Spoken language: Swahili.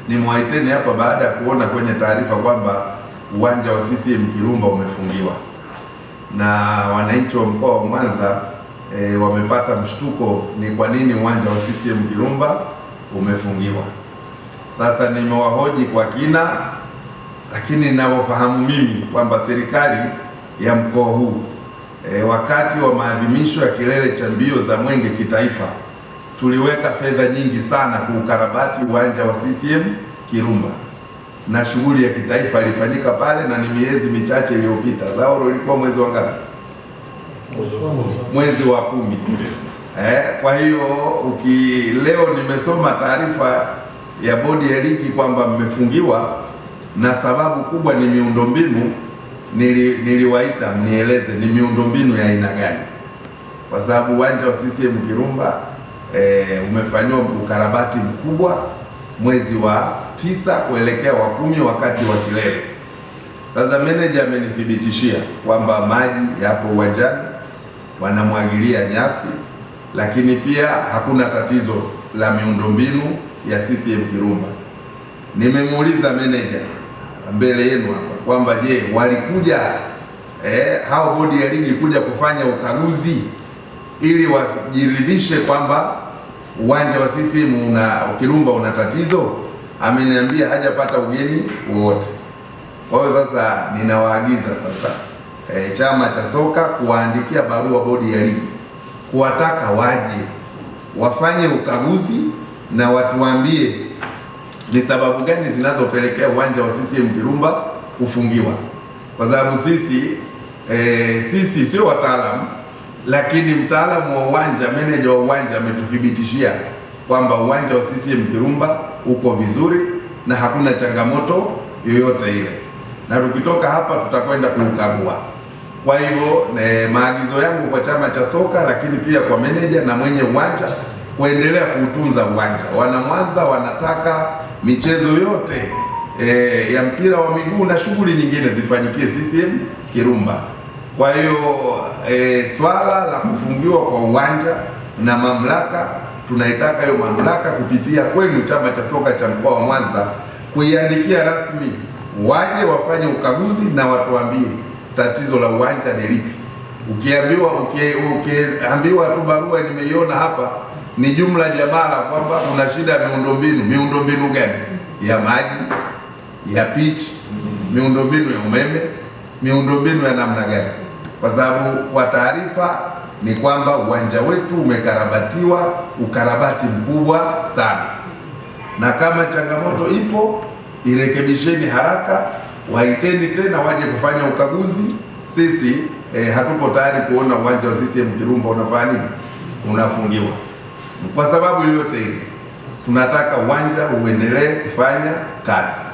nimewaiteni hapa baada ya kuona kwenye taarifa kwamba uwanja wa CCM Kirumba umefungiwa na wananchi wa mkoa wa Mwanza wamepata mshtuko ni kwa nini uwanja wa CCM Kirumba umefungiwa. Sasa nimewahoji kwa kina, lakini ninavyofahamu mimi kwamba serikali ya mkoa huu wakati wa maadhimisho ya kilele cha mbio za Mwenge kitaifa tuliweka fedha nyingi sana kuukarabati uwanja wa CCM Kirumba, na shughuli ya kitaifa ilifanyika pale, na ni miezi michache iliyopita. Zao ilikuwa mwezi wa ngapi? Mwezi wa 10. Kwa hiyo leo nimesoma taarifa ya bodi ya ligi kwamba mmefungiwa, na sababu kubwa ni miundombinu. Niliwaita mnieleze ni miundombinu ya aina gani, kwa sababu uwanja wa CCM Kirumba umefanywa ukarabati mkubwa mwezi wa 9 kuelekea wa 10 wakati wa kilele. Sasa meneja amenithibitishia kwamba maji yapo uwanjani, wanamwagilia nyasi, lakini pia hakuna tatizo la miundombinu ya CCM Kirumba. Nimemuuliza meneja mbele yenu hapa kwamba je, walikuja hao bodi ya ligi kuja kufanya ukaguzi ili wajiridhishe kwamba uwanja wa CCM Kirumba una tatizo? Ameniambia hajapata ugeni wowote. Kwa hiyo sasa ninawaagiza sasa chama cha soka kuwaandikia barua bodi ya ligi kuwataka waje wafanye ukaguzi na watuambie ni sababu gani zinazopelekea uwanja wa CCM Kirumba kufungiwa, kwa sababu sisi sio wataalamu, lakini mtaalamu wa uwanja, meneja wa uwanja ametuthibitishia kwamba uwanja wa CCM Kirumba uko vizuri na hakuna changamoto yoyote ile, na tukitoka hapa tutakwenda kuukagua. Kwa hivyo maagizo yangu kwa chama cha soka, lakini pia kwa meneja na mwenye uwanja kuendelea kuutunza uwanja. Wana Mwanza wanataka michezo yote ya mpira wa miguu na shughuli nyingine zifanyikie CCM Kirumba. Kwa hiyo swala la kufungiwa kwa uwanja na mamlaka, tunaitaka hiyo mamlaka kupitia kwenu chama cha soka cha mkoa wa Mwanza kuiandikia rasmi waje wafanye ukaguzi na watuambie tatizo la uwanja ni lipi. Ukiambiwa tu barua nimeiona hapa ni jumla jamala kwamba kuna shida ya miundombinu. Miundombinu gani? Ya maji, ya pitch, miundombinu ya umeme, miundombinu ya namna gani? Kwa sababu kwa taarifa ni kwamba uwanja wetu umekarabatiwa ukarabati mkubwa sana, na kama changamoto ipo irekebisheni haraka, waiteni tena waje kufanya ukaguzi. Sisi hatupo tayari kuona uwanja wa CCM Kirumba unafanya nini, unafungiwa kwa sababu yoyote ile. Tunataka uwanja uendelee kufanya kazi.